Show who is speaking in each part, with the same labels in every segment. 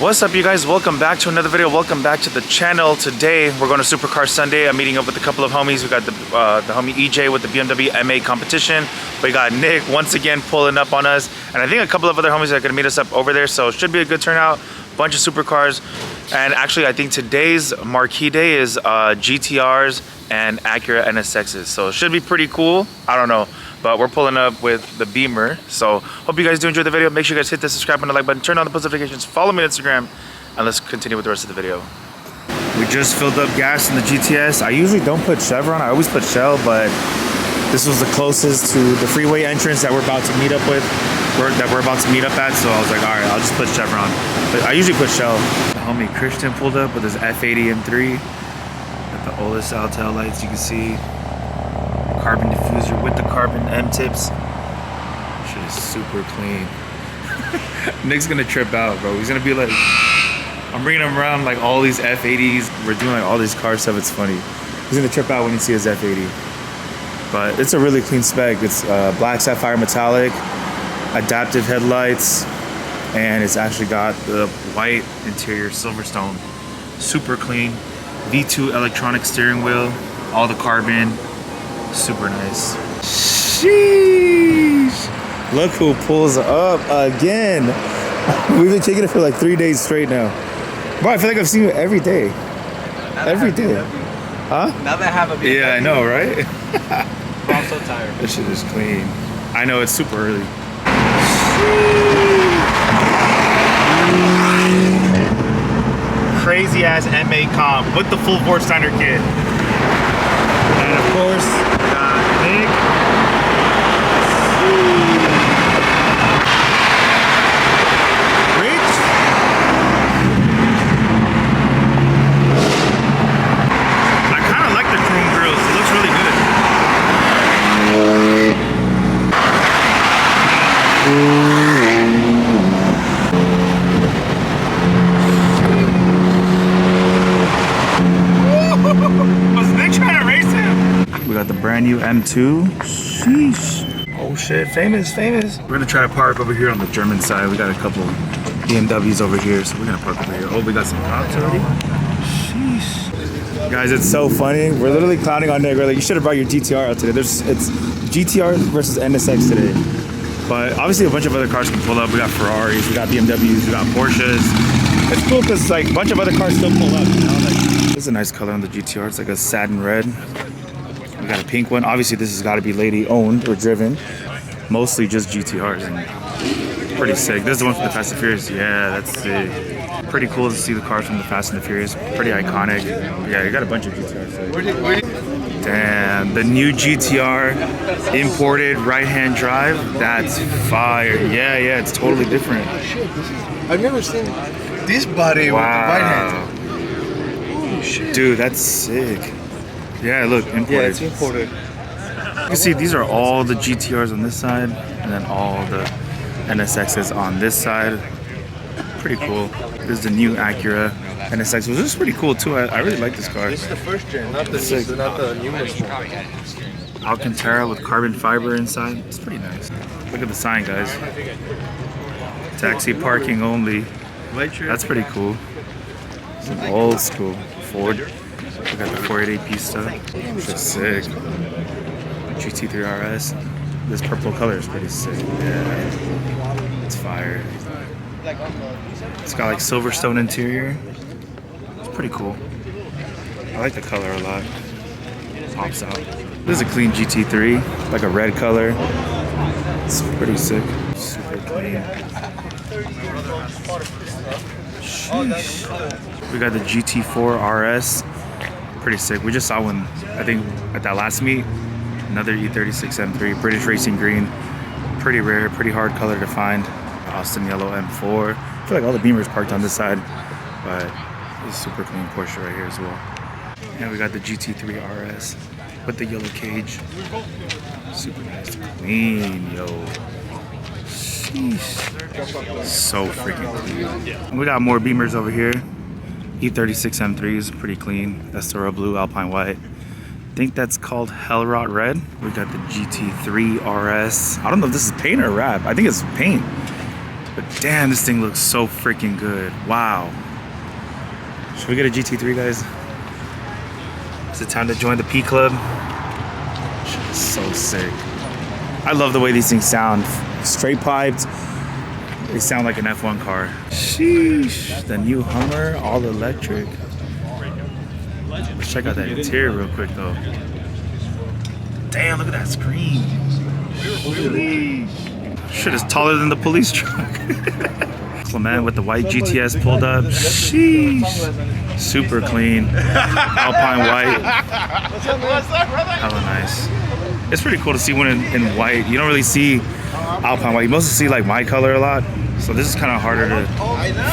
Speaker 1: What's up, you guys? Welcome back to another video. Welcome back to the channel. Today we're going to Supercar Sunday. I'm meeting up with a couple of homies. We got the homie EJ with the BMW MA competition. We got Nick once again pulling up on us, and I think a couple of other homies are going to meet us up over there. So it should be a good turnout. Bunch of supercars, and actually I think today's marquee day is GTRs and Acura NSXs. So it should be pretty cool. I don't know. But we're pulling up with the Beamer. So hope you guys do enjoy the video. Make sure you guys hit the subscribe and the like button, turn on the post notifications, follow me on Instagram, and let's continue with the rest of the video. We just filled up gas in the GTS. I usually don't put Chevron, I always put Shell, but this was the closest to the freeway entrance that we're about to meet up with, that we're about to meet up at. So I was like, all right, I'll just put Chevron. But I usually put Shell. The homie Christian pulled up with his F80 M3. Got the OLED style tail lights, you can see. Carbon diffuser with the carbon M-tips. Shit is super clean. Nick's gonna trip out, bro. He's gonna be like, I'm bringing him around like all these F80s. We're doing like all these car stuff. It's funny. He's gonna trip out when he sees his F80. But it's a really clean spec. It's black sapphire metallic, adaptive headlights, and it's actually got the white interior Silverstone. Super clean. V2 electronic steering wheel, all the carbon. Super nice. Sheesh. Look who pulls up again. We've been taking it for like 3 days straight now. Bro, I feel like I've seen you every day. Every day. Huh? Now that I have a BMW. Yeah, I know, right?
Speaker 2: I'm so tired.
Speaker 1: This shit is clean. I know, it's super early. Crazy ass MA comp with the full Vorsteiner kit. And of course, Nick. Rich. I kind of like the chrome grills. It looks really good. Was Nick trying to race him? We got the brand new M2. Sheesh. Oh shit, famous. We're gonna try to park over here on the German side. We got a couple BMWs over here, so we're gonna park over here. Oh, we got some cops already. Sheesh. Guys, it's so funny. We're literally clowning on Nick. We're like, you should have brought your GTR out today. It's GTR versus NSX today. But obviously a bunch of other cars can pull up. We got Ferraris, we got BMWs, we got Porsches. It's cool because like a bunch of other cars still pull up, you know? Like, this is a nice color on the GTR. It's like a satin red. We got a pink one. Obviously, this has got to be lady owned or driven. Mostly just GTRs. And pretty sick. This is the one from the Fast and Furious. Yeah, that's sick. Pretty cool to see the cars from the Fast and the Furious. Pretty iconic. Yeah, you got a bunch of GTRs. Damn, the new GTR imported right-hand drive. That's fire. Yeah, it's totally different.
Speaker 2: I've never seen this body with the right-hand. Oh shit.
Speaker 1: Dude, that's sick. Yeah, look, imported.
Speaker 2: Yeah, it's imported.
Speaker 1: You can see these are all the GTRs on this side, and then all the NSXs on this side. Pretty cool. This is the new Acura NSX, which is pretty cool too. I really like this car.
Speaker 2: This is the first gen, not the newest one.
Speaker 1: Alcantara with carbon fiber inside. It's pretty nice. Look at the sign, guys. Taxi parking only. That's pretty cool. Some old school Ford. We got the 488 stuff. Which is sick. GT3 RS. This purple color is pretty sick. Yeah. It's fire. It's got like Silverstone interior. It's pretty cool. I like the color a lot. Pops out. This is a clean GT3. Like a red color. It's pretty sick. Super clean. Sheesh. We got the GT4 RS. Pretty sick. We just saw one, I think, at that last meet. Another E36 M3, British Racing Green. Pretty rare, pretty hard color to find. Austin Yellow M4. I feel like all the Beamers parked on this side, but it's a super clean Porsche right here as well. And we got the GT3 RS with the yellow cage. Super nice, clean, yo. Sheesh. So freaking clean. And we got more Beamers over here. E36 M3s, pretty clean. Estoril blue, Alpine white. I think that's called Hellrot red. We got the GT3 RS. I don't know if this is paint or wrap. I think it's paint. But damn, this thing looks so freaking good. Wow. Should we get a GT3, guys? Is it time to join the P Club? Shit is so sick. I love the way these things sound. Straight piped. They sound like an F1 car. Sheesh. The new Hummer, all electric. Let's check out that interior real quick though. Damn, look at that screen. Shit is taller than the police truck. Clement with the white GTS pulled up. Sheesh. Super clean. Alpine white. Hella nice. It's pretty cool to see one in white. You don't really see Alpine white. You mostly see like my color a lot. So this is kind of harder to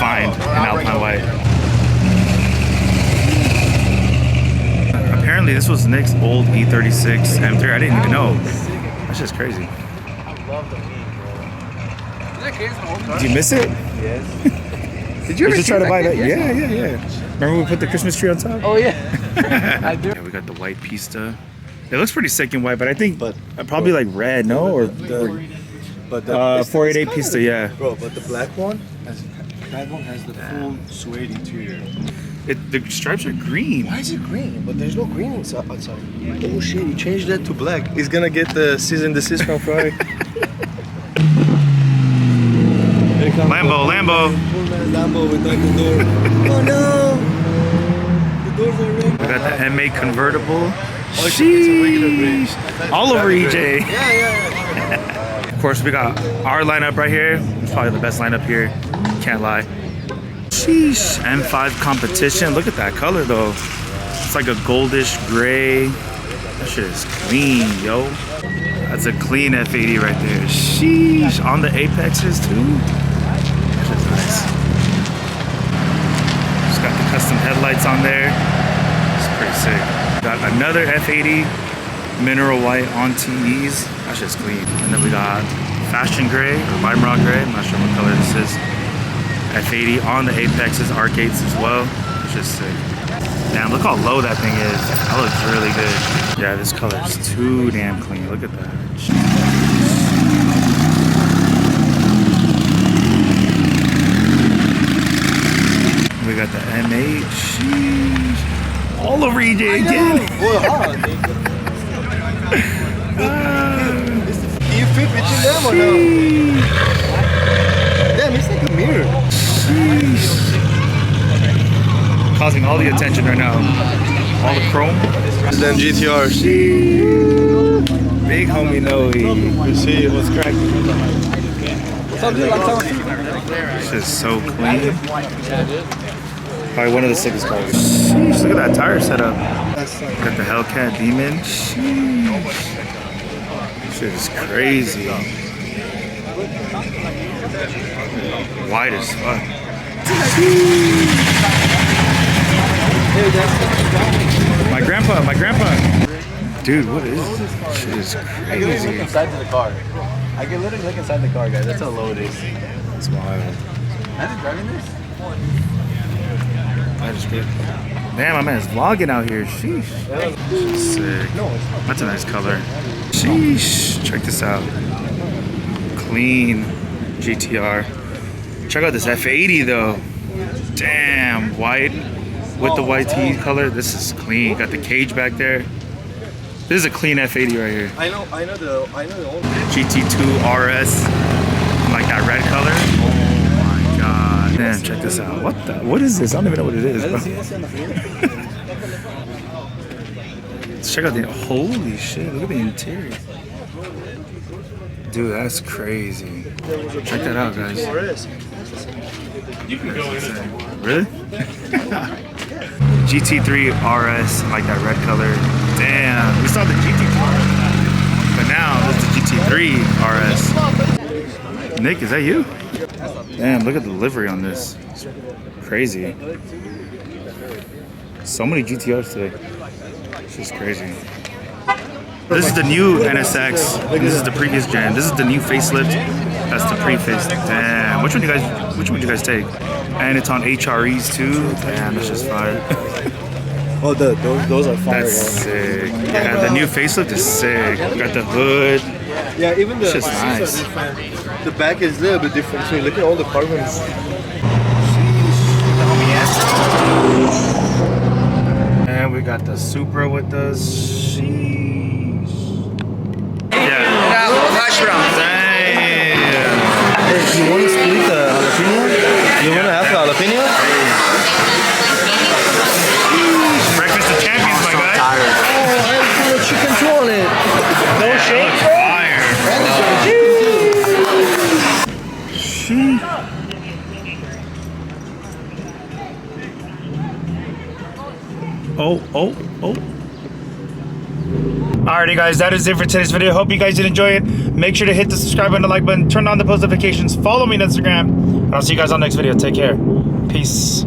Speaker 1: find in Alpine white. Apparently this was Nick's old E36 M3. I didn't even know. That's just crazy. Did you miss it?
Speaker 2: Yes. Did you ever
Speaker 1: try to buy that? Yeah. Remember we put the Christmas tree on top?
Speaker 2: Oh yeah. I do.
Speaker 1: Yeah, we got the white Pista. It looks pretty sick in white, but I think probably like red, no? Or the 488 Pista, yeah.
Speaker 2: Bro, but the black one has the full suede interior.
Speaker 1: The stripes are green.
Speaker 2: Why is it green? But there's no green outside. Oh shit, you changed that to black. He's gonna get the cease and desist from Ferrari.
Speaker 1: Lambo.
Speaker 2: Lambo without the door. Oh no! The doors are red.
Speaker 1: We got the M8 convertible.
Speaker 2: Oh, it's a regular bridge.
Speaker 1: All over EJ.
Speaker 2: Yeah.
Speaker 1: Of course, we got our lineup right here. It's probably the best lineup here. Can't lie. Sheesh. M5 competition. Look at that color though. It's like a goldish gray. That shit is clean, yo. That's a clean F80 right there. Sheesh. On the apexes too. That shit's nice. Just got the custom headlights on there. It's pretty sick. Got another F80 mineral white on TEs. That's just clean. And then we got fashion gray or lime rock gray. I'm not sure what color this is. F80 on the apexes, arcades as well. It's just sick. Damn, look how low that thing is. That looks really good. Yeah, this color is too damn clean. Look at that. We got the M8. Sheesh. All over EJ again.
Speaker 2: You fit between them or no? Damn, it's like a mirror.
Speaker 1: Sheesh. Causing all the attention right now. All the chrome.
Speaker 2: Then GTR.
Speaker 1: Big homie Noe.
Speaker 2: You see what's cracking.
Speaker 1: This is so clean. Probably one of the sickest cars. Sheesh, look at that tire setup. Got the Hellcat Demon. Sheesh. Shit is crazy. Wide as fuck. My grandpa. Dude, what is this? Shit is crazy.
Speaker 2: Inside the car. I can literally look inside the car, guys. That's how low it is.
Speaker 1: It's wild.
Speaker 2: Imagine driving this.
Speaker 1: I just get. Damn, my man's vlogging out here. Sheesh. Sick. That's a nice color. Sheesh. Check this out. Clean GTR. Check out this F80 though. Damn, white with the white T color. This is clean. Got the cage back there. This is a clean F80 right here.
Speaker 2: I know the old
Speaker 1: GT2 RS. Like that red color. Oh my god. Damn, check this out. What is this? I don't even know what it is, bro. Let's check out the, holy shit, look at the interior. Dude, that's crazy. Check that out, guys.
Speaker 2: You can go in.
Speaker 1: Really? GT3 RS, like that red color. Damn, we saw the GT2 RS, but now this is the GT3 RS. Nick, is that you? Damn, look at the livery on this. It's crazy. So many GTRs today. It's just crazy. This is the new NSX. This is the previous gen. This is the new facelift. That's the pre-faced. Damn. Which one do you guys take? And it's on HREs too. Damn, that's just fire.
Speaker 2: Oh, those are fire.
Speaker 1: That's sick. Yeah, the new facelift is sick. Got the hood.
Speaker 2: Yeah, even the
Speaker 1: it's just nice.
Speaker 2: The back is a little bit different too. Look at all the carbons.
Speaker 1: And we got the Supra with us. Sheesh. Yeah.
Speaker 3: Hash browns.
Speaker 1: Damn.
Speaker 2: Hey, you want to split the jalapeno? You want to have the jalapeno?
Speaker 1: Breakfast of champions, my guy.
Speaker 2: Oh, I have chicken too on it. No shake, bro?
Speaker 1: Fire. Sheesh. Oh. Alrighty guys, that is it for today's video. Hope you guys did enjoy it. Make sure to hit the subscribe button, the like button, turn on the post notifications, follow me on Instagram, and I'll see you guys on the next video. Take care. Peace.